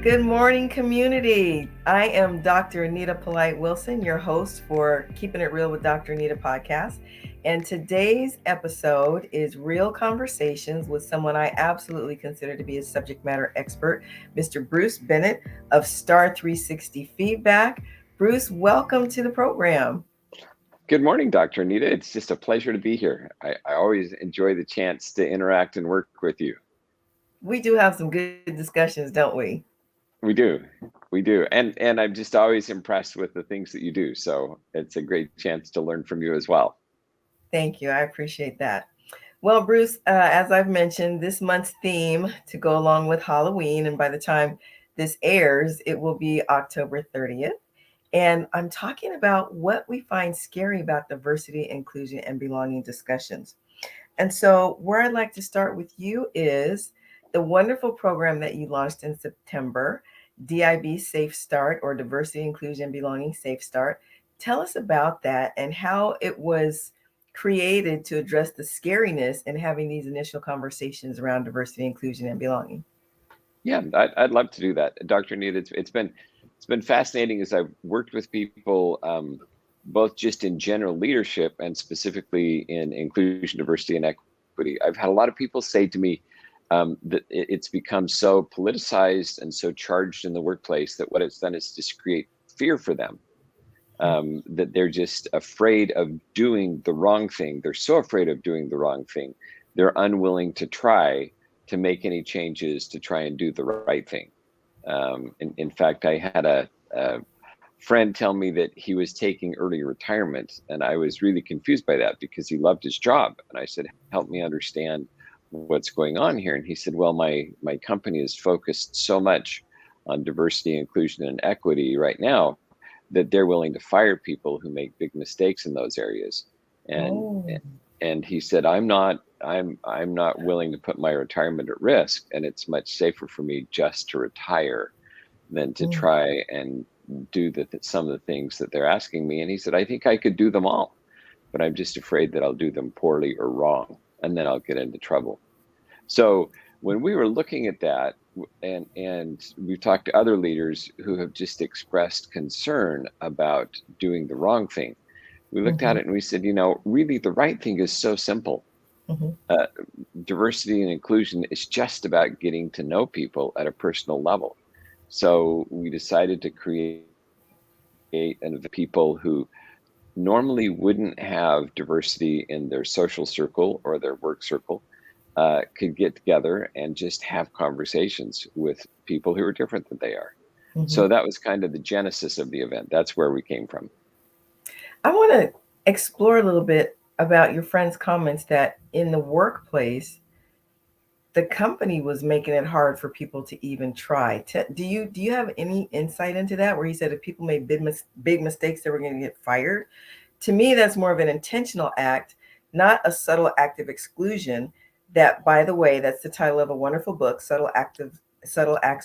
Good morning, community. I am Dr. Anita Polite Wilson, your host for Keeping It Real with Dr. Anita podcast. And today's episode is real conversations with someone I absolutely consider to be a subject matter expert, Mr. Bruce Bennett of Star 360 Feedback. Bruce, welcome to the program. Good morning, Dr. Anita. It's just a pleasure to be here. I always enjoy the chance to interact and work with you. We do have some good discussions, don't we? We do. We do. And I'm just always impressed with the things that you do. So it's a great chance to learn from you as well. Thank you. I appreciate that. Well, Bruce, as I've mentioned, this month's theme to go along with Halloween, and by the time this airs, it will be October 30th. And I'm talking about what we find scary about diversity, inclusion, and belonging discussions. And so, where I'd like to start with you is the wonderful program that you launched in September, DIB Safe Start, or Diversity, Inclusion, and Belonging Safe Start. Tell us about that and how it was created to address the scariness in having these initial conversations around diversity, inclusion, and belonging. Yeah, I'd love to do that, Dr. Anita. It's been fascinating as I've worked with people, both just in general leadership and specifically in inclusion, diversity, and equity. I've had a lot of people say to me, that it's become so politicized and so charged in the workplace that what it's done is just create fear for them. That they're just afraid of doing the wrong thing. They're so afraid of doing the wrong thing. They're unwilling to try to make any changes to try and do the right thing. In fact, I had a friend tell me that he was taking early retirement, and I was really confused by that because he loved his job. And I said, help me understand what's going on here. And he said, well, my company is focused so much on diversity, inclusion, and equity right now that they're willing to fire people who make big mistakes in those areas. And Oh. and he said, I'm not willing to put my retirement at risk, and it's much safer for me just to retire than to Mm. try and do some of the things that they're asking me. And he said, I think I could do them all, but I'm just afraid that I'll do them poorly or wrong, and then I'll get into trouble. So when we were looking at that, and we've talked to other leaders who have just expressed concern about doing the wrong thing, we looked Mm-hmm. at it and we said, really the right thing is so simple. Mm-hmm. Uh, Diversity and inclusion is just about getting to know people at a personal level. So we decided to create an event people who normally wouldn't have diversity in their social circle or their work circle, could get together and just have conversations with people who are different than they are. Mm-hmm. So that was kind of the genesis of the event. That's where we came from. I want to explore a little bit about your friend's comments that in the workplace, the company was making it hard for people to even try. Do you have any insight into that? Where he said if people made big mistakes, they were going to get fired. To me, that's more of an intentional act, not a subtle act of exclusion. That, by the way, that's the title of a wonderful book, Subtle Acts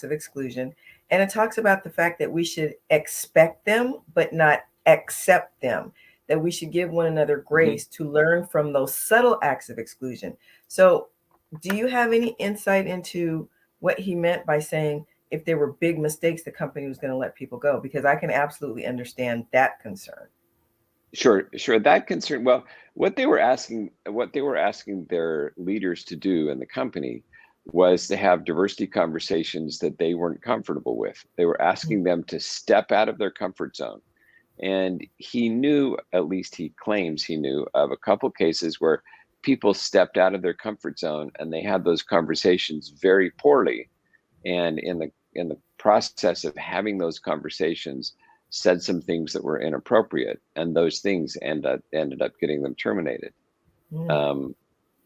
of Exclusion, and it talks about the fact that we should expect them but not accept them. That we should give one another Mm-hmm. grace to learn from those subtle acts of exclusion. So do you have any insight into what he meant by saying if there were big mistakes, the company was going to let people go? Because I can absolutely understand that concern. Sure. That concern. Well, what they were asking their leaders to do in the company was to have diversity conversations that they weren't comfortable with. They were asking them to step out of their comfort zone. And he knew, at least he claims he knew, of a couple cases where people stepped out of their comfort zone and they had those conversations very poorly. And in the process of having those conversations, said some things that were inappropriate, and those things ended up getting them terminated. Mm. Um,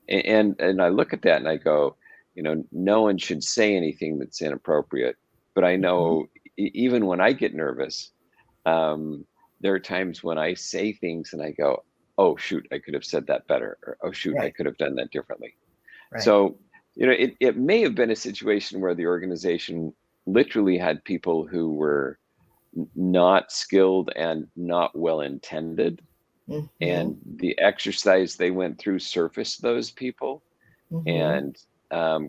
and I look at that and I go, no one should say anything that's inappropriate. But I Mhm. know even when I get nervous, um, there are times when I say things and I go, oh shoot, I could have said that better, or oh shoot, I Right, could have done that differently. right. So, it may have been a situation where the organization literally had people who were not skilled and not well intended. Mm-hmm. And the exercise they went through surfaced those people. Mm-hmm. And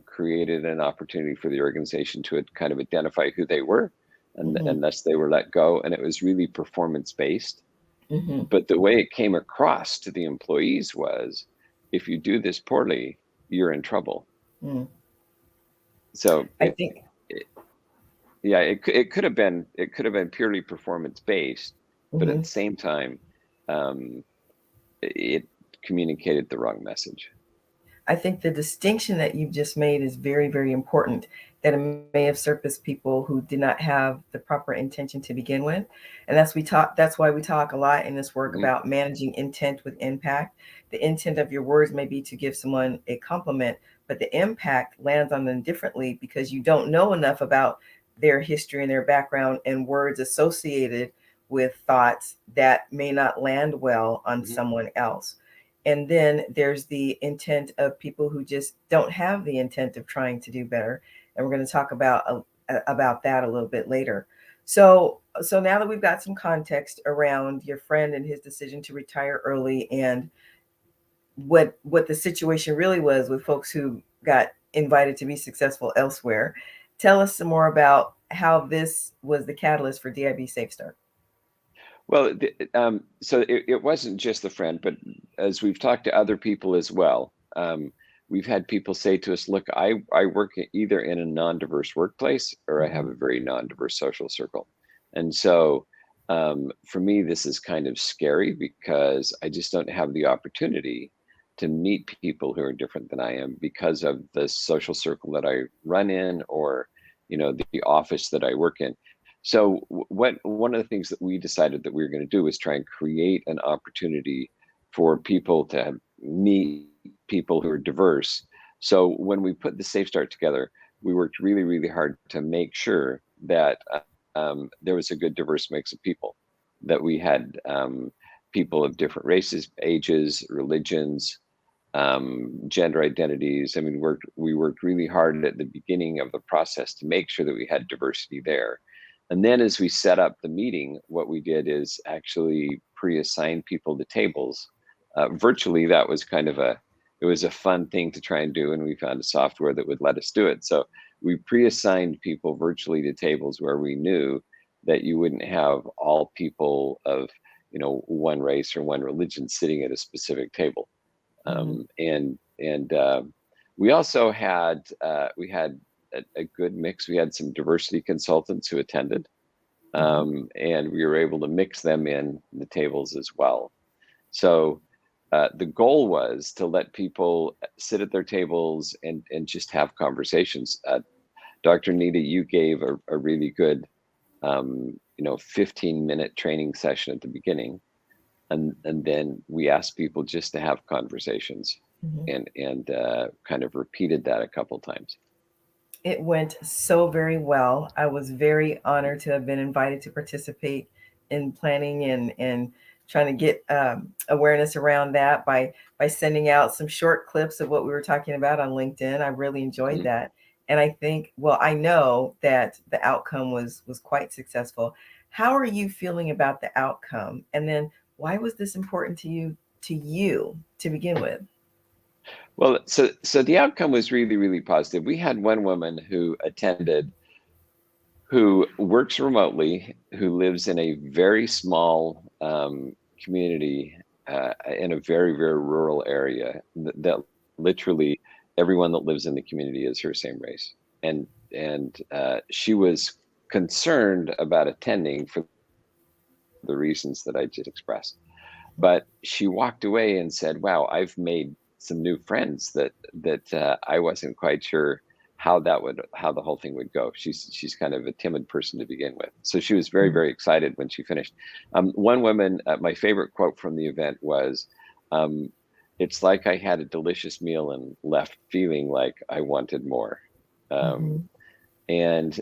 created an opportunity for the organization to kind of identify who they were, Mm-hmm. and thus they were let go. And it was really performance based. Mm-hmm. But the way it came across to the employees was, if you do this poorly, you're in trouble. Mm. So I think. it yeah, it could have been purely performance based, but at Mhm. the same time, um, it communicated the wrong message. I think the distinction that you've just made is very, very important. That it may have surfaced people who did not have the proper intention to begin with, and That's why we talk a lot in this work Hmm. about managing intent with impact. The intent of your words may be to give someone a compliment, but the impact lands on them differently because you don't know enough about their history and their background, and words associated with thoughts that may not land well on Hmm. someone else. And then there's the intent of people who just don't have the intent of trying to do better, and we're going to talk about that a little bit later. So now that we've got some context around your friend and his decision to retire early, and what the situation really was with folks who got invited to be successful elsewhere, tell us some more about how this was the catalyst for DIB Safe Start. Well, so it wasn't just the friend, but as we've talked to other people as well, we've had people say to us, "Look, I work either in a non-diverse workplace or I have Mm-hmm. a very non-diverse social circle," and so for me, this is kind of scary because I just don't have the opportunity to meet people who are different than I am because of the social circle that I run in, or the office that I work in. So what one of the things that we decided that we were going to do was try and create an opportunity for people to meet people who are diverse. So when we put the Safe Start together, we worked really, really hard to make sure that there was a good diverse mix of people, that we had people of different races, ages, religions, gender identities. I mean, we worked really hard at the beginning of the process to make sure that we had diversity there. And then as we set up the meeting, what we did is actually pre-assign people to tables. Virtually, that was it was a fun thing to try and do, and we found a software that would let us do it. So we pre-assigned people virtually to tables where we knew that you wouldn't have all people of one race or one religion sitting at a specific table. Mm-hmm. And we also had a good mix. We had some diversity consultants who attended, Mm-hmm. and we were able to mix them in the tables as well. So the goal was to let people sit at their tables and just have conversations. Dr. Nita, you gave a really good 15-minute training session at the beginning, and then we asked people just to have conversations, Mm-hmm. and kind of repeated that a couple times. It went so very well. I was very honored to have been invited to participate in planning and trying to get awareness around that by sending out some short clips of what we were talking about on LinkedIn. I really enjoyed Mhm. that, and I think, well, I know that the outcome was quite successful. How are you feeling about the outcome? And then why was this important to you to begin with? Well, so the outcome was really, really positive. We had one woman who attended, who works remotely, who lives in a very small community, in a very, very rural area, that literally everyone that lives in the community is her same race. And she was concerned about attending for the reasons that I just expressed. But she walked away and said, "Wow, I've made some new friends that I wasn't quite sure how the whole thing would go." She's kind of a timid person to begin with, so she was very, very excited when she finished. One woman, my favorite quote from the event was, um, "It's like I had a delicious meal and left feeling like I wanted more." Um, Mm-hmm. and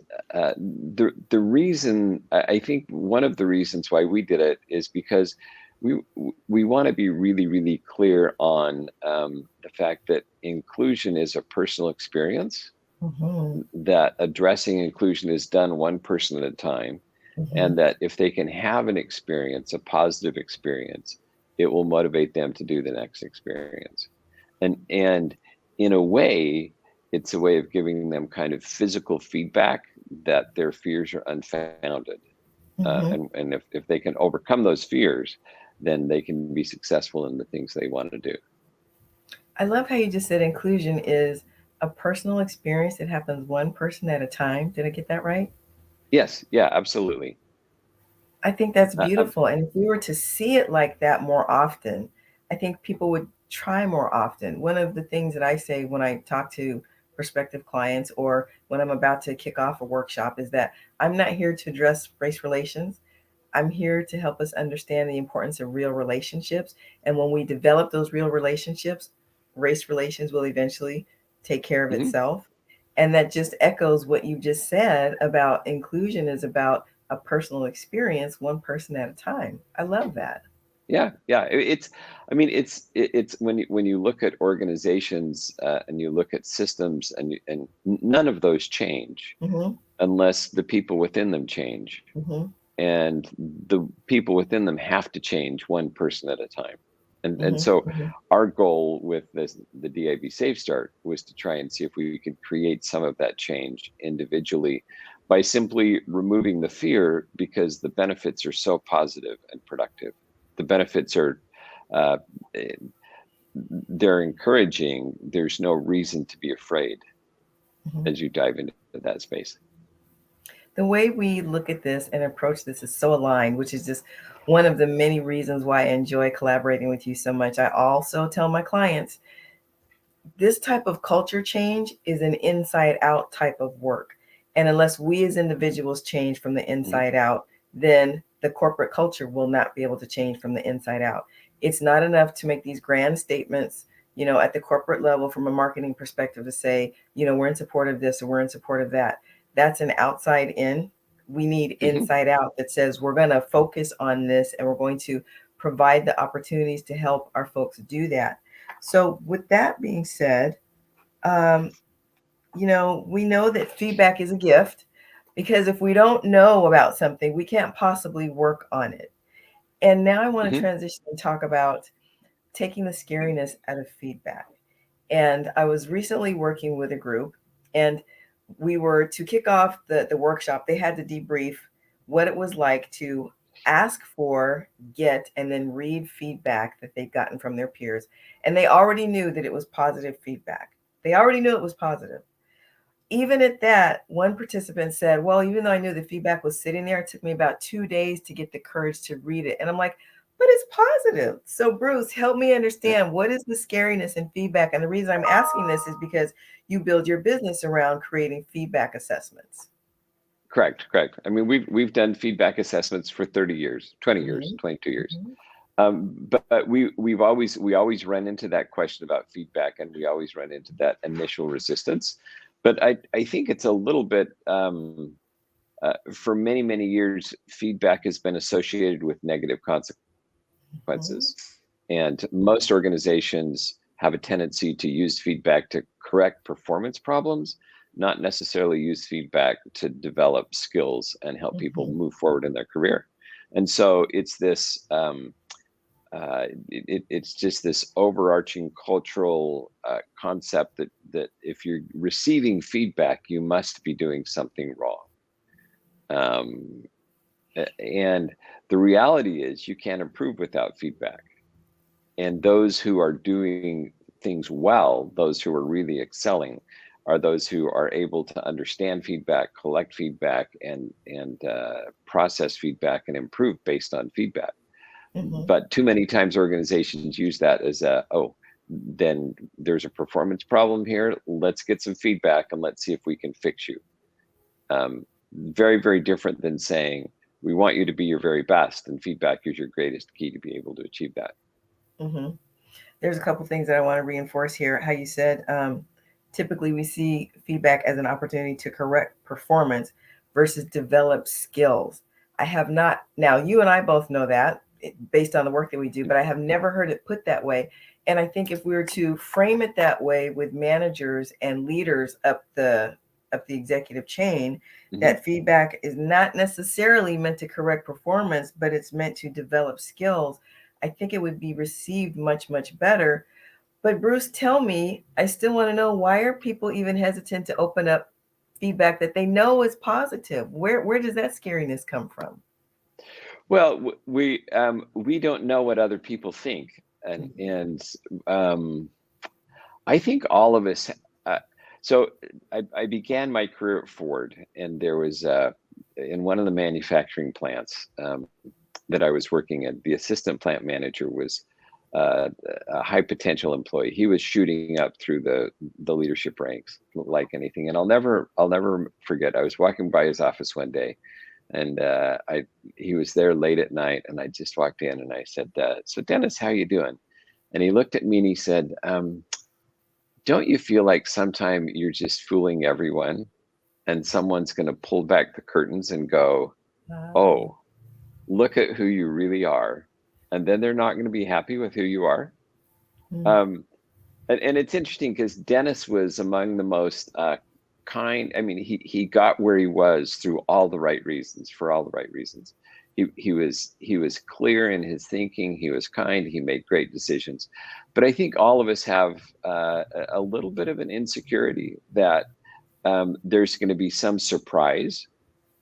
the reason, I think one of the reasons why we did it is because we we want to be really, really clear on the fact that inclusion is a personal experience, Mm-hmm. that addressing inclusion is done one person at a time, Mm-hmm. and that if they can have an experience, a positive experience, it will motivate them to do the next experience. And in a way, It's a way of giving them kind of physical feedback that their fears are unfounded. Mm-hmm. And if they can overcome those fears, then they can be successful in the things they want to do. I love how you just said inclusion is a personal experience that happens one person at a time. Did I get that right? Yes, yeah, absolutely. I think that's Uh, um, beautiful. And if we were to see it like that more often, I think people would try more often. One of the things that I say when I talk to prospective clients or when I'm about to kick off a workshop is that I'm not here to address race relations. I'm here to help us understand the importance of real relationships. And when we develop those real relationships, race relations will eventually take care of mhm. itself. And that just echoes what you just said about inclusion is about a personal experience, one person at a time. I love that. Yeah, yeah. I mean, it's when you look at organizations and you look at systems, and none of those change Mm-hmm, unless the people within them change, mm-hmm, and the people within them have to change one person at a time. And mm-hmm, so mm-hmm, our goal with the DIB Safe Start was to try and see if we could create some of that change individually by simply removing the fear, because the benefits are so positive and productive. The benefits are uh, eh, they're encouraging. There's no reason to be afraid mm-hmm. as you dive into that space. The way we look at this and approach this is so aligned, which is just one of the many reasons why I enjoy collaborating with you so much. I also tell my clients this type of culture change is an inside out type of work. And unless we as individuals change from the Mhm. inside out, then the corporate culture will not be able to change from the inside out. It's not enough to make these grand statements, at the corporate level from a marketing perspective to say, we're in support of this or we're in support of that. That's an outside in. We need Mhm. inside out that says we're going to focus on this and we're going to provide the opportunities to help our folks do that. So, with that being said, um, we know that feedback is a gift because if we don't know about something, we can't possibly work on it. And now I want to Mhm. transition and talk about taking the scariness out of feedback. And I was recently working with a group, and we were to kick off the workshop. They had to debrief what it was like to ask for, get, and then read feedback that they'd gotten from their peers. And they already knew that it was positive feedback. They already knew it was positive. Even at that, one participant said, well, even though I knew the feedback was sitting there, it took me about 2 days to get the courage to read it. And I'm like, but it's positive. So, Bruce, help me Yeah. understand what is the scariness in feedback? And the reason I'm asking this is because you build your business around creating feedback assessments. Correct, correct. I mean, we've done feedback assessments for 30 years, 20 years, Mm-hmm, 22 years. mm-hmm, But we always run into that question about feedback, and we always run into that initial resistance. But I think it's a little bit for many years, feedback has been associated with negative mm-hmm, consequences, and most organizations have a tendency to use feedback to correct performance problems, not necessarily use feedback to develop skills and help people mm-hmm, move forward in their career. And so it's this it's just this overarching cultural concept that if you're receiving feedback, you must be doing something wrong. Um, and the reality is, you can't improve without feedback. And those who are doing things well, those who are really excelling, are those who are able to understand feedback, collect feedback, and process feedback and improve based on feedback. mm-hmm, But too many times organizations use that as a, oh, then there's a performance problem here, let's get some feedback and let's see if we can fix you. Very different than saying, we want you to be your very best, and feedback is your greatest key to be able to achieve that. mm-hmm. There's a couple things that I want to reinforce here. How you said typically we see feedback as an opportunity to correct performance versus develop skills. I have not, now you and I both know that based on the work that we do, but I have never heard it put that way. And I think if we were to frame it that way with managers and leaders up the executive chain, Mm-hmm. that feedback is not necessarily meant to correct performance, but it's meant to develop skills. I think it would be received much better. But Bruce, tell me, I still want to know, why are people even hesitant to open up feedback that they know is positive? Where does that scariness come from? Well, we don't know what other people think, and um, I think all of us. Uh, so I began my career at Ford, and there was in one of the manufacturing plants that I was working at. The assistant plant manager was uh, a high potential employee. He was shooting up through the leadership ranks like anything, and I'll never forget. I was walking by his office one day, and he was there late at night, and I just walked in and I said, "So Dennis, how you doing?" And he looked at me and he said, "Don't you feel like sometime you're just fooling everyone, and someone's going to pull back the curtains and go, Wow. 'Oh, look at who you really are,' and then they're not going to be happy with who you are?" Mm. Um, and it's interesting because Dennis was among the most kind. I mean, he got where he was through all the right reasons, for all the right reasons. He was clear in his thinking. He was kind. He made great decisions. But I think all of us have a little bit of an insecurity that there's going to be some surprise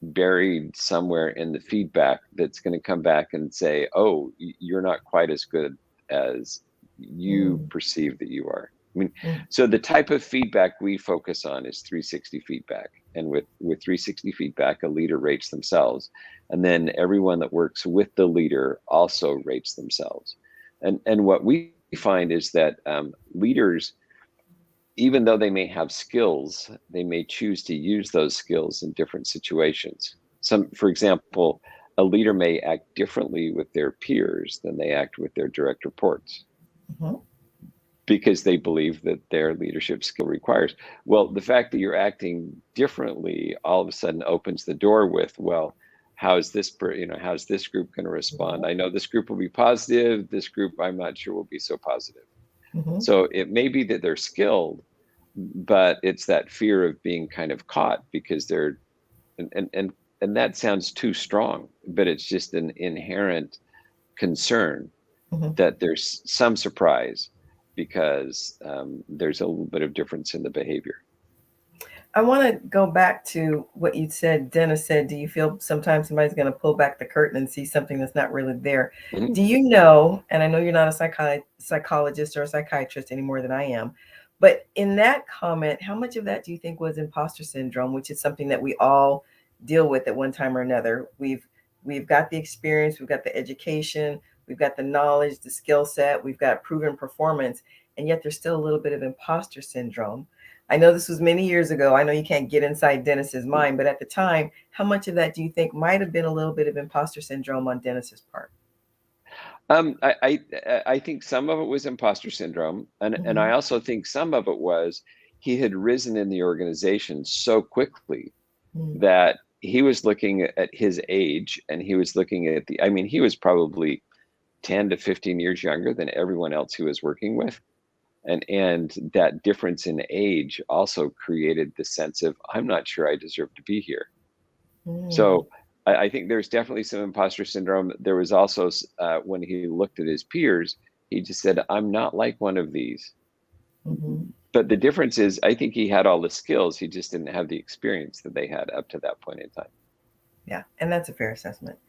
buried somewhere in the feedback that's going to come back and say, "Oh, you're not quite as good as you Mm. perceive that you are." I mean, Mm. so the type of feedback we focus on is 360 feedback. And with 360 feedback, a leader rates themselves. And then everyone that works with the leader also rates themselves. And what we find is that leaders, even though they may have skills, they may choose to use those skills in different situations. For example, a leader may act differently with their peers than they act with their direct reports Mhm. because they believe that their leadership skill requires. Well, the fact that you're acting differently all of a sudden opens the door with, well, how's this group going to respond? I know this group will be positive. This group, I'm not sure will be so positive. Mhm. So it may be that they're skilled, but it's that fear of being kind of caught because they're and and and, and that sounds too strong, but it's just an inherent concern Mhm. that there's some surprise because there's a little bit of difference in the behavior. I want to go back to what you said. Dennis said, "Do you feel sometimes somebody's going to pull back the curtain and see something that's not really there?" Mhm. Do you know, and I know you're not a psychologist or a psychiatrist any more than I am, but in that comment, how much of that do you think was imposter syndrome, which is something that we all deal with at one time or another? We've got the experience, we've got the education, we've got the knowledge, the skill set, we've got proven performance, and yet there's still a little bit of imposter syndrome. I know this was many years ago. I know you can't get inside Dennis's mind, but at the time, how much of that do you think might have been a little bit of imposter syndrome on Dennis's part? I think some of it was imposter syndrome, and I Mhm. also think some of it was he had risen in the organization so quickly Mm. that he was looking at his age, and he was looking at I mean, he was probably 10 to 15 years younger than everyone else he was working with. And that difference in age also created the sense of, I'm not sure I deserve to be here. Mm. So I think there's definitely some imposter syndrome. There was also, when he looked at his peers, he just said, I'm not like one of these. Mhm. But the difference is, I think he had all the skills. He just didn't have the experience that they had up to that point in time. Yeah, and that's a fair assessment.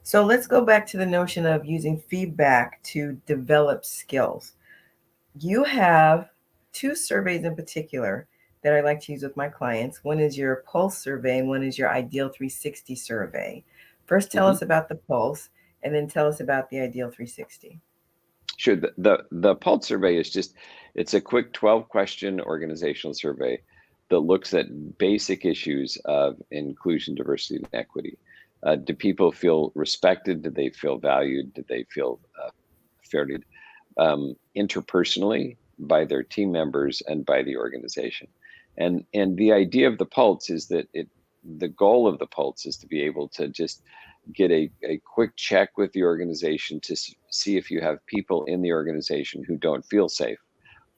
So let's go back to the notion of using feedback to develop skills. You have two surveys in particular that I like to use with my clients. One is your Pulse survey, and one is your Ideal 360 survey. First, tell Mhm. us about the Pulse, and then tell us about the Ideal 360. Sure. The Pulse survey is just, it's a quick 12 question organizational survey that looks at basic issues of inclusion, diversity, and equity. Do people feel respected? Do they feel valued? Do they feel fairly interpersonally by their team members and by the organization? And the idea of the Pulse is that the goal of the Pulse is to be able to just get a quick check with the organization to see if you have people in the organization who don't feel safe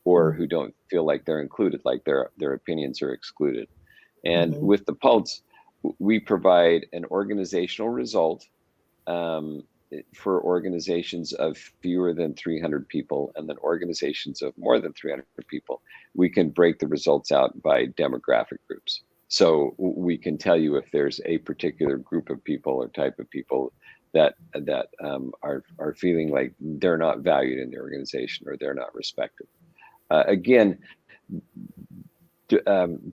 or Mm. who don't feel like they're included, like their opinions are excluded. And Mhm. with the Pulse, we provide an organizational result, um, for organizations of fewer than 300 people, and then organizations of more than 300 people, we can break the results out by demographic groups. So we can tell you if there's a particular group of people or type of people that are feeling like they're not valued in the organization or they're not respected. Again,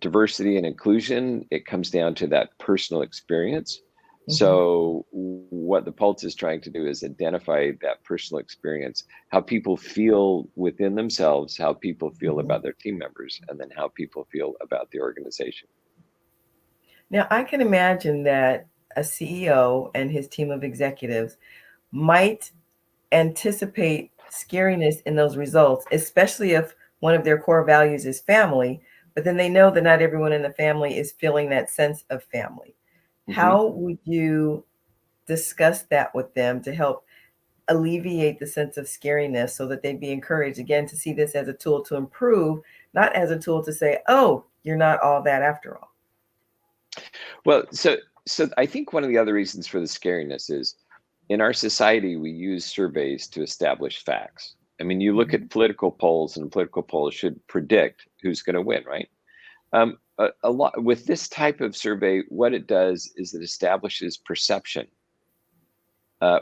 diversity and inclusion, it comes down to that personal experience. So what the Pulse is trying to do is identify that personal experience, how people feel within themselves, how people feel about their team members, and then how people feel about the organization. Now, I can imagine that a CEO and his team of executives might anticipate scariness in those results, especially if one of their core values is family, but then they know that not everyone in the family is feeling that sense of family. How would you discuss that with them to help alleviate the sense of scariness so that they'd be encouraged again to see this as a tool to improve, not as a tool to say, oh, you're not all that after all? Well, so I think one of the other reasons for the scariness is in our society, we use surveys to establish facts. I mean, you look at political polls, and political polls should predict who's going to win, right? A lot with this type of survey, what it does is it establishes perception,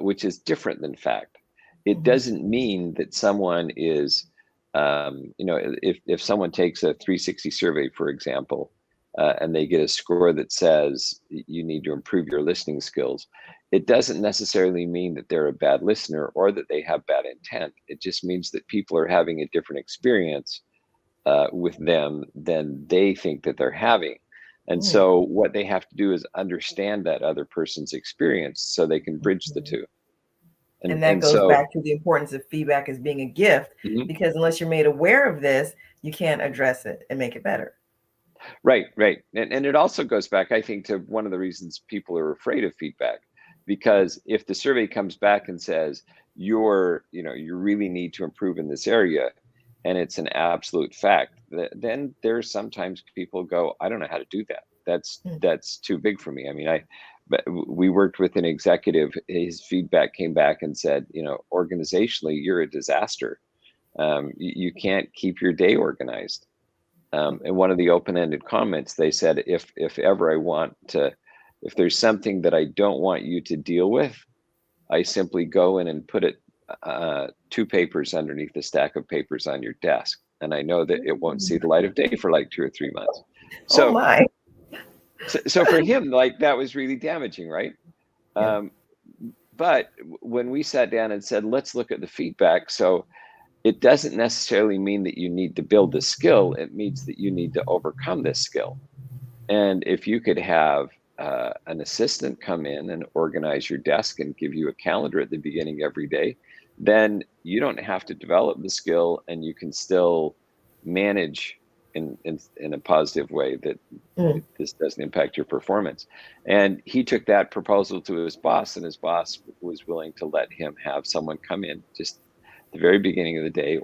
which is different than fact. It doesn't mean that someone is, if someone takes a 360 survey, for example, and they get a score that says you need to improve your listening skills, it doesn't necessarily mean that they're a bad listener or that they have bad intent. It just means that people are having a different experience with them than they think that they're having. And so what they have to do is understand that other person's experience so they can bridge the two. And that goes back to the importance of feedback as being a gift, because unless you're made aware of this, you can't address it and make it better. Right. And it also goes back, I think, to one of the reasons people are afraid of feedback, because if the survey comes back and says you really need to improve in this area, and it's an absolute fact, then there's sometimes people go, I don't know how to do that. That's too big for me. I mean, but we worked with an executive, his feedback came back and said, organizationally, you're a disaster. You can't keep your day organized. And one of the open-ended comments, they said, if ever if there's something that I don't want you to deal with, I simply go in and put it 2 papers underneath the stack of papers on your desk, and I know that it won't see the light of day for like 2 or 3 months. So, oh my. so for him, like, that was really damaging, right? Yeah. But when we sat down and said, let's look at the feedback, so it doesn't necessarily mean that you need to build this skill. It means that you need to overcome this skill. And if you could have an assistant come in and organize your desk and give you a calendar at the beginning every day, then you don't have to develop the skill, and you can still manage in a positive way that this doesn't impact your performance. And he took that proposal to his boss, and his boss was willing to let him have someone come in just the very beginning of the day,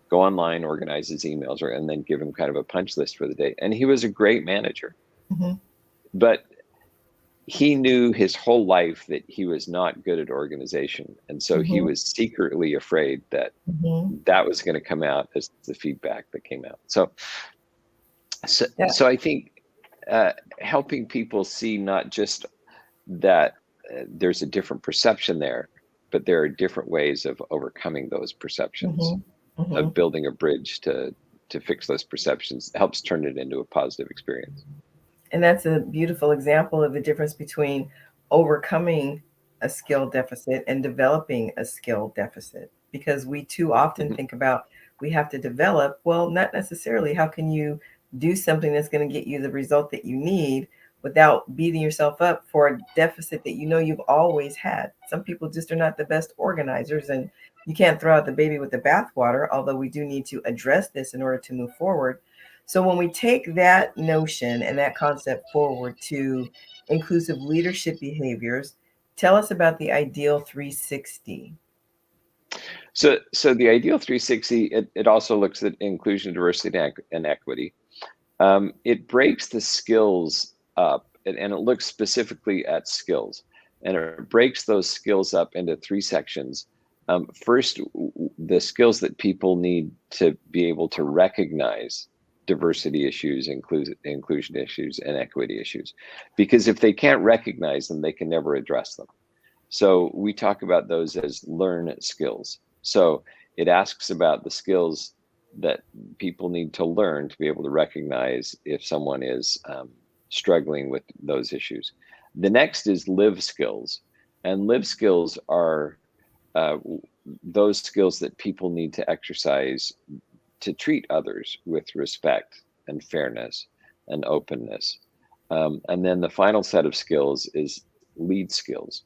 go online, organize his emails, and then give him kind of a punch list for the day. And he was a great manager. But he knew his whole life that he was not good at organization. And so he was secretly afraid that that was going to come out as the feedback that came out. So I think helping people see not just that there's a different perception there, but there are different ways of overcoming those perceptions, of building a bridge to fix those perceptions, helps turn it into a positive experience. And that's a beautiful example of the difference between overcoming a skill deficit and developing a skill deficit, because we too often think about we have to develop. Well, not necessarily. How can you do something that's going to get you the result that you need without beating yourself up for a deficit that you've always had? Some people just are not the best organizers, and you can't throw out the baby with the bathwater, although we do need to address this in order to move forward. So when we take that notion and that concept forward to inclusive leadership behaviors, tell us about the ideal 360. So the ideal 360, it also looks at inclusion, diversity, and equity. It breaks the skills up, and it looks specifically at skills. and it breaks those skills up into three sections. First, the skills that people need to be able to recognize diversity issues, inclusion issues, and equity issues. Because if they can't recognize them, they can never address them. So we talk about those as learn skills. So it asks about the skills that people need to learn to be able to recognize if someone is struggling with those issues. The next is live skills. And live skills are those skills that people need to exercise to treat others with respect and fairness and openness. And then the final set of skills is lead skills.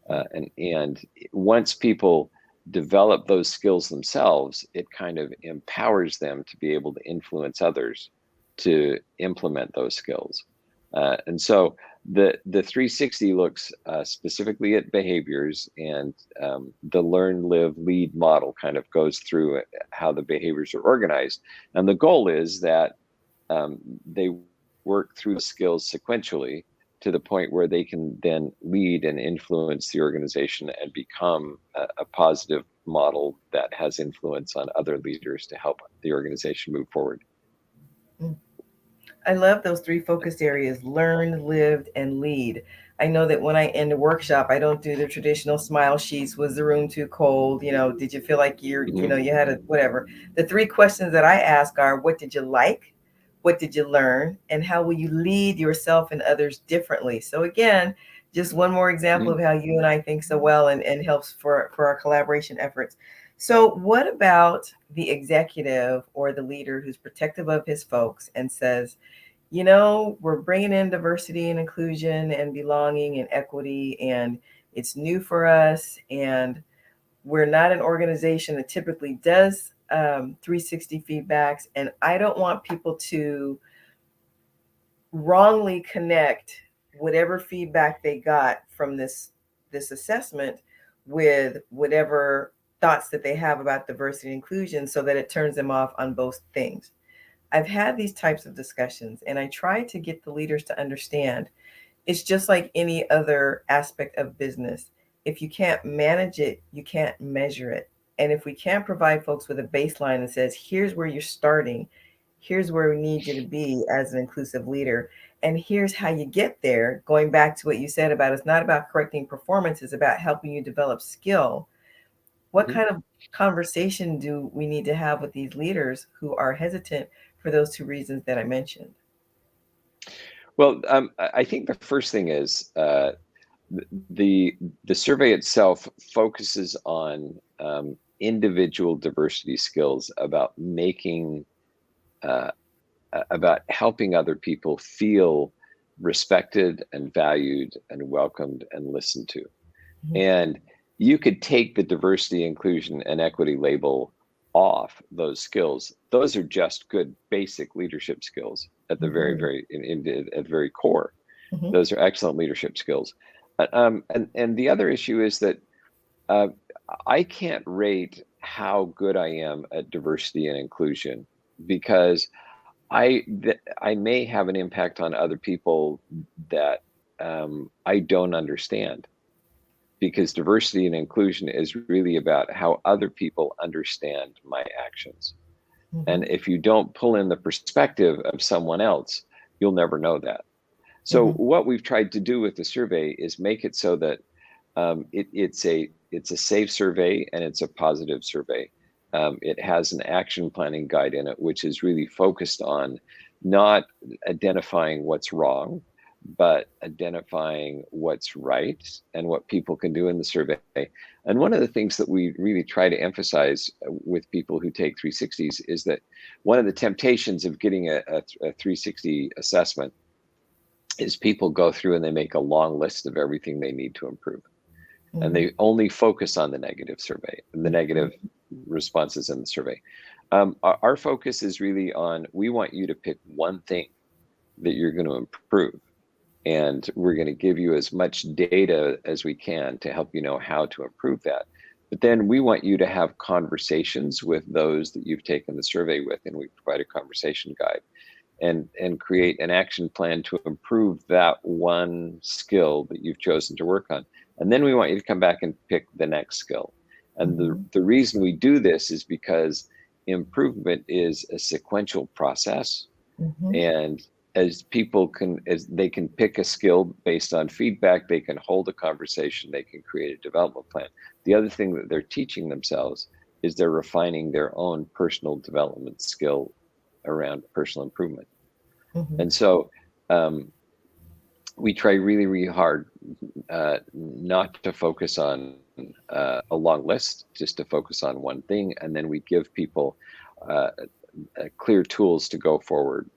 And once people develop those skills themselves, it kind of empowers them to be able to influence others to implement those skills. And so the 360 looks specifically at behaviors, and the learn, live, lead model kind of goes through how the behaviors are organized. And the goal is that they work through the skills sequentially to the point where they can then lead and influence the organization and become a positive model that has influence on other leaders to help the organization move forward. I love those three focused areas: learn, lived, and lead. I know that when I end a workshop, I don't do the traditional smile sheets. Was the room too cold? Did you feel like you had a whatever? The three questions that I ask are: what did you like? What did you learn? And how will you lead yourself and others differently? So again, just one more example of how you and I think so well, and helps for our collaboration efforts. So what about the executive or the leader who's protective of his folks and says, we're bringing in diversity and inclusion and belonging and equity, and it's new for us, and we're not an organization that typically does 360 feedbacks, and I don't want people to wrongly connect whatever feedback they got from this assessment with whatever thoughts that they have about diversity and inclusion, so that it turns them off on both things. I've had these types of discussions, and I try to get the leaders to understand it's just like any other aspect of business. If you can't manage it, you can't measure it. And if we can't provide folks with a baseline that says, here's where you're starting, here's where we need you to be as an inclusive leader, and here's how you get there, going back to what you said about it's not about correcting performance, it's about helping you develop skill. What kind of conversation do we need to have with these leaders who are hesitant for those two reasons that I mentioned? Well, I think the first thing is the survey itself focuses on individual diversity skills about about helping other people feel respected and valued and welcomed and listened to. And you could take the diversity, inclusion, and equity label off those skills. Those are just good basic leadership skills at the very, very at the very core. Those are excellent leadership skills. And the other issue is that I can't rate how good I am at diversity and inclusion, because I may have an impact on other people that I don't understand, because diversity and inclusion is really about how other people understand my actions. And if you don't pull in the perspective of someone else, you'll never know that. So what we've tried to do with the survey is make it so that it's a safe survey and it's a positive survey. It has an action planning guide in it, which is really focused on not identifying what's wrong, but identifying what's right and what people can do in the survey. And one of the things that we really try to emphasize with people who take 360s is that one of the temptations of getting a 360 assessment is people go through and they make a long list of everything they need to improve. And they only focus on the negative survey, the negative responses in the survey. Our focus is really on, we want you to pick one thing that you're going to improve. And we're going to give you as much data as we can to help you know how to improve that. But then we want you to have conversations with those that you've taken the survey with, and we provide a conversation guide. and create an action plan to improve that one skill that you've chosen to work on. And then we want you to come back and pick the next skill. And Mm-hmm. the reason we do this is because improvement is a sequential process. Mm-hmm. And as they can pick a skill based on feedback, they can hold a conversation, they can create a development plan. The other thing that they're teaching themselves is they're refining their own personal development skill around personal improvement. Mm-hmm. And so we try really, really hard not to focus on a long list, just to focus on one thing. And then we give people uh, clear tools to go forward.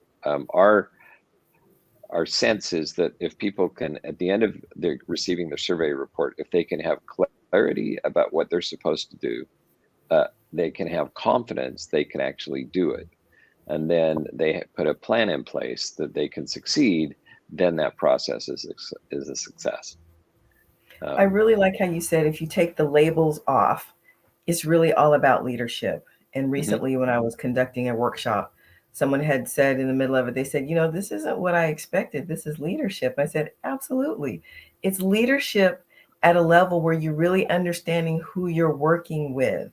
Our sense is that if people can, at the end of their receiving their survey report, if they can have clarity about what they're supposed to do, they can have confidence they can actually do it. And then they put a plan in place that they can succeed, then that process is a success. I really like how you said if you take the labels off, it's really all about leadership. And Mhm. recently, when I was conducting a workshop, someone had said in the middle of it, they said, this isn't what I expected. This is leadership. I said, absolutely. It's leadership at a level where you're really understanding who you're working with.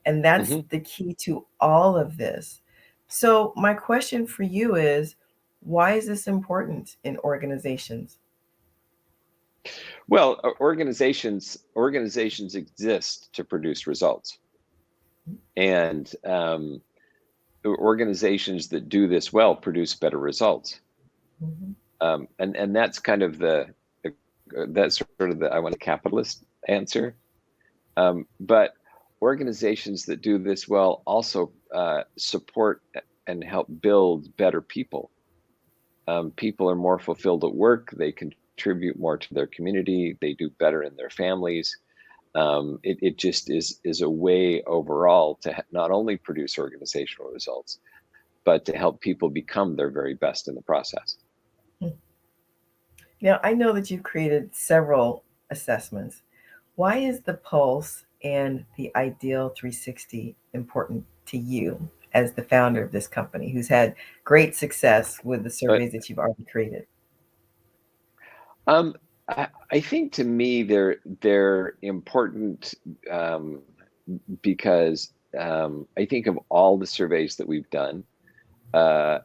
And that's Mhm. the key to all of this. So, my question for you is why is this important in organizations? Well, organizations exist to produce results, and organizations that do this well produce better results. Mhm. And that's kind of that's sort of the I want a capitalist answer. But organizations that do this well also support and help build better people. People are more fulfilled at work. They contribute more to their community. They do better in their families. It just is a way overall to not only produce organizational results, but to help people become their very best in the process. Now, I know that you've created several assessments. Why is the Pulse and the Ideal 360 important to you as the founder of this company who's had great success with the But surveys that you've already created? um, I think to me they're important um, because I think of all the surveys that we've done. Uh,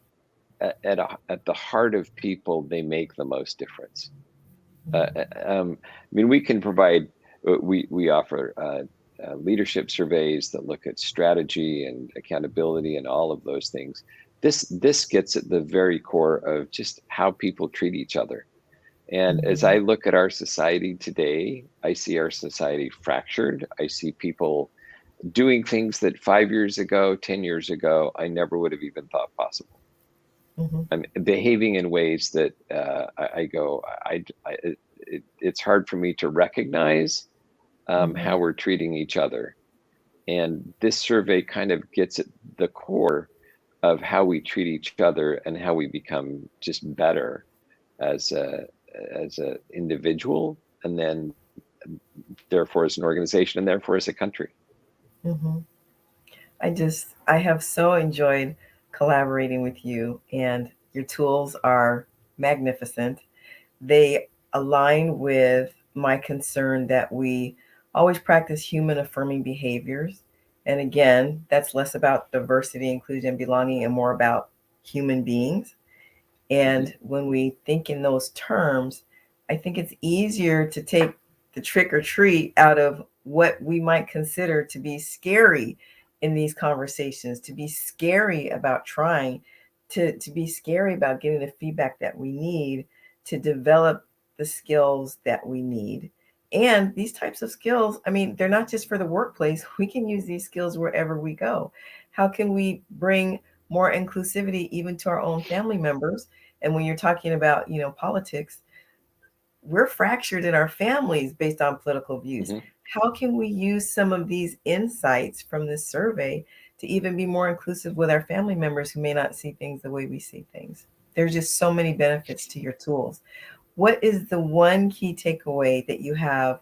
at the heart of people, they make the most difference. I mean, we can provide. We offer leadership surveys that look at strategy and accountability and all of those things. This gets at the very core of just how people treat each other. And as Mm-hmm. I look at our society today, I see our society fractured. I see people doing things that 5 years ago, 10 years ago, I never would have even thought possible. Mm-hmm. I'm behaving in ways that I go, it's hard for me to recognize Mm-hmm. how we're treating each other. And this survey kind of gets at the core of how we treat each other and how we become just better as a individual, and then therefore as an organization, and therefore as a country. Mm-hmm. I have so enjoyed collaborating with you, and your tools are magnificent. They align with my concern that we always practice human affirming behaviors. And again, that's less about diversity, inclusion, and belonging, and more about human beings. Hmm. And when we think in those terms, I think it's easier to take the trick or treat out of what we might consider to be scary in these conversations, to be scary about trying, to be scary about getting the feedback that we need to develop the skills that we need. And these types of skills, I mean, they're not just for the workplace. We can use these skills wherever we go. How can we bring more inclusivity even to our own family members? And when you're talking about, politics, we're fractured in our families based on political views. Hmm. How can we use some of these insights from this survey to even be more inclusive with our family members who may not see things the way we see things? There's just so many benefits to your tools. What is the one key takeaway that you have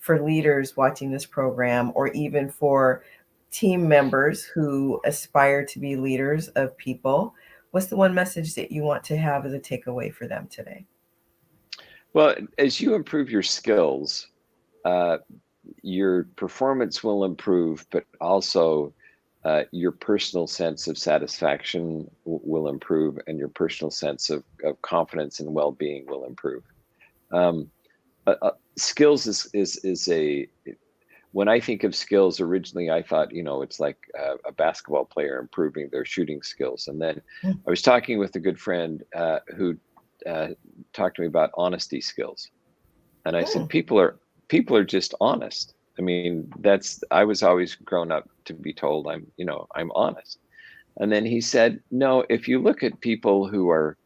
for leaders watching this program, or even for team members who aspire to be leaders of people? What's the one message that you want to have as a takeaway for them today? Well, as you improve your skills, uh, your performance will improve, but also your personal sense of satisfaction will improve, and your personal sense of confidence and well-being will improve. Um, Skills is a when I think of skills, originally I thought, it's like a basketball player improving their shooting skills. And then Mm. I was talking with a good friend who uh, talked to me about honesty skills. And I said, Mm. people are just honest. I mean, I was always grown up to be told I'm honest. And then he said, no, if you look at people who are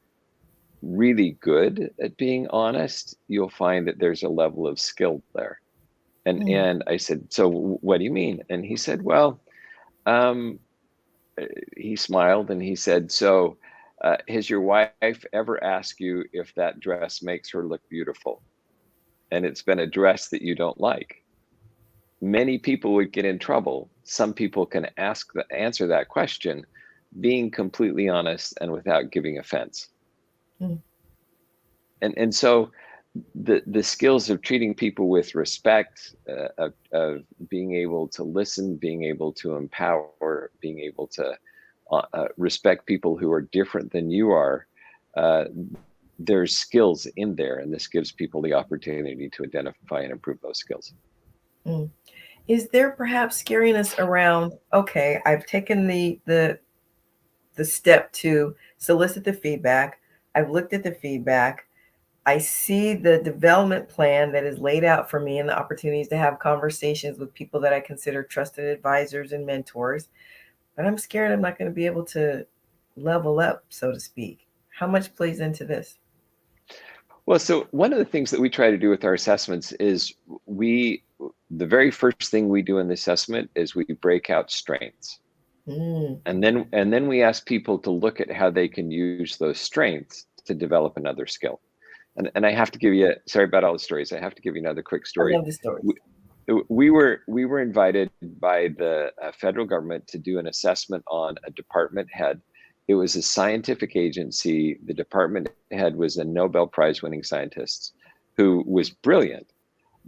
really good at being honest, you'll find that there's a level of skill there. Mm. And I said, so what do you mean? And he said, well, um, he smiled and he said, so has your wife ever asked you if that dress makes her look beautiful? And it's been a dress that you don't like. Many people would get in trouble. Some people can answer that question being completely honest and without giving offense. Mm. And so the skills of treating people with respect, of being able to listen, being able to empower, being able to respect people who are different than you are, uh, there's skills in there, and this gives people the opportunity to identify and improve those skills. Mm. Is there perhaps scariness around, okay, I've taken the step to solicit the feedback. I've looked at the feedback. I see the development plan that is laid out for me and the opportunities to have conversations with people that I consider trusted advisors and mentors. But I'm scared I'm not going to be able to level up, so to speak. How much plays into this? Well, so one of the things that we try to do with our assessments is the very first thing we do in the assessment is we break out strengths. Mm. And then we ask people to look at how they can use those strengths to develop another skill. And I have to give you, sorry about all the stories. I have to give you another quick I story. love the stories. We were invited by the federal government to do an assessment on a department head. It was a scientific agency. The department head was a Nobel Prize winning scientist who was brilliant,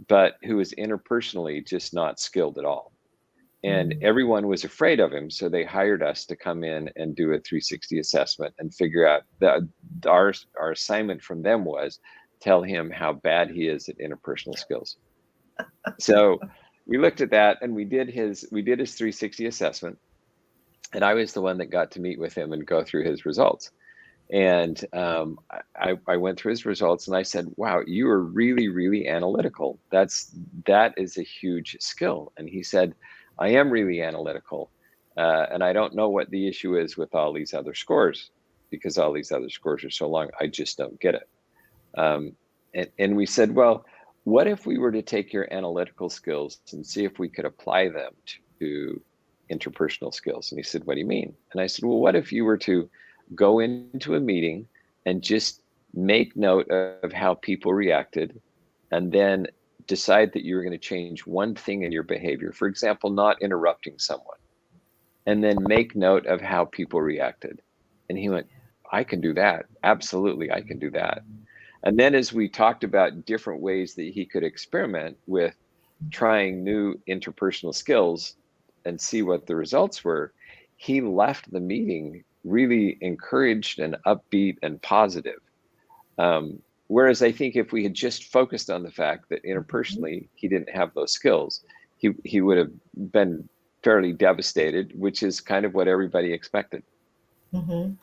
but who was interpersonally just not skilled at all. And Mm. everyone was afraid of him, so they hired us to come in and do a 360 assessment and figure out that our assignment from them was tell him how bad he is at interpersonal skills. So we looked at that and we did his 360 assessment, and I was the one that got to meet with him and go through his results. And I went through his results and I said, wow, you are really, really analytical. That is a huge skill. And he said, I am really analytical. And I don't know what the issue is with all these other scores, because all these other scores are so long. I just don't get it. Um, and we said, well, what if we were to take your analytical skills and see if we could apply them to interpersonal skills? And he said, what do you mean? And I said, well, what if you were to go into a meeting and just make note of how people reacted, and then decide that you were going to change one thing in your behavior, for example, not interrupting someone, and then make note of how people reacted? And he went, I can do that. Absolutely, I can do that. And then as we talked about different ways that he could experiment with trying new interpersonal skills and see what the results were, he left the meeting really encouraged and upbeat and positive. Whereas I think if we had just focused on the fact that interpersonally he didn't have those skills, he would have been fairly devastated, which is kind of what everybody expected. Mm-hmm.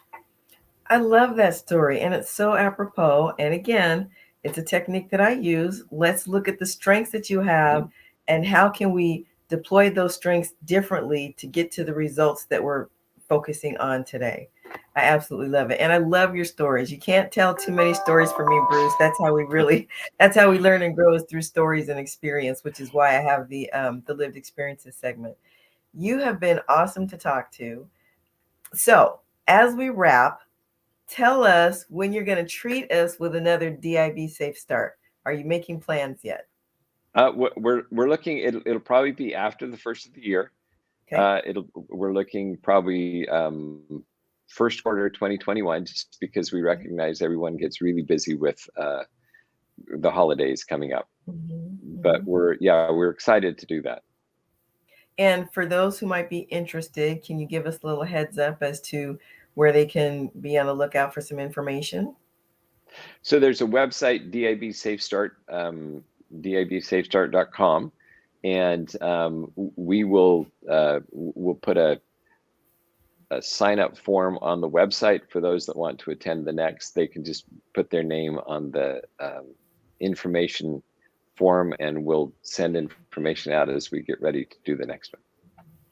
I love that story, and it's so apropos. And again, it's a technique that I use. Let's look at the strengths that you have, Mhm. and how can we deploy those strengths differently to get to the results that we're focusing on today. I absolutely love it, and I love your stories. You can't tell too many stories for me, Bruce. That's how we really, that's how we learn and grow, is through stories and experience, which is why I have the lived experiences segment. You have been awesome to talk to. So as we wrap, tell us when you're going to treat us with another DIB Safe Start. Are you making plans yet? We're looking. It'll probably be after the first of the year. Okay. We're looking probably first quarter 2021, just because we recognize everyone gets really busy with the holidays coming up. But we're excited to do that. And for those who might be interested, can you give us a little heads up as to where they can be on the lookout for some information? So there's a website, DIB Safe Start, dibsafestart.com, and we'll put a sign up form on the website for those that want to attend the next. They can just put their name on the information form, and we'll send information out as we get ready to do the next one.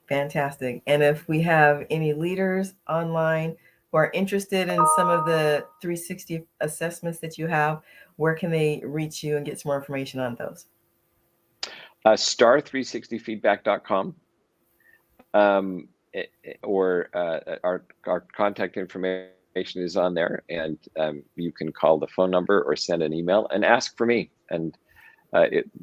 Fantastic. And if we have any leaders online who are interested in some of the 360 assessments that you have, where can they reach you and get some more information on those? Star360feedback.com, or our contact information is on there, and you can call the phone number or send an email and ask for me, and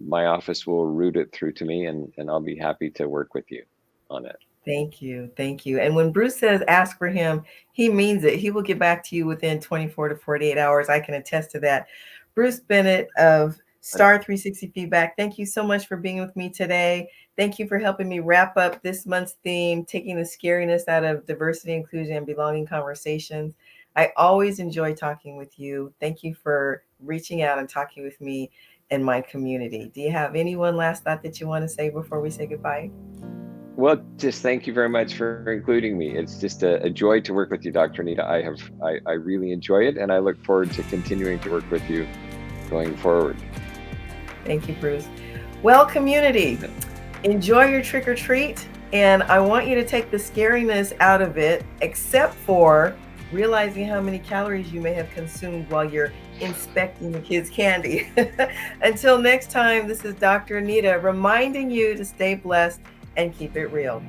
my office will route it through to me, and I'll be happy to work with you on it. Thank you. Thank you. And when Bruce says ask for him, he means it. He will get back to you within 24 to 48 hours. I can attest to that. Bruce Bennett of Star 360 Feedback, thank you so much for being with me today. Thank you for helping me wrap up this month's theme, taking the scariness out of diversity, inclusion, and belonging conversations. I always enjoy talking with you. Thank you for reaching out and talking with me and my community. Do you have any one last thought that you want to say before we say goodbye? Well, just thank you very much for including me. It's just a joy to work with you, Dr. Anita. I really enjoy it, and I look forward to continuing to work with you going forward. Thank you, Bruce. Well, community, enjoy your trick or treat, and I want you to take the scariness out of it, except for realizing how many calories you may have consumed while you're inspecting the kids' candy. Until next time, this is Dr. Anita reminding you to stay blessed and keep it real.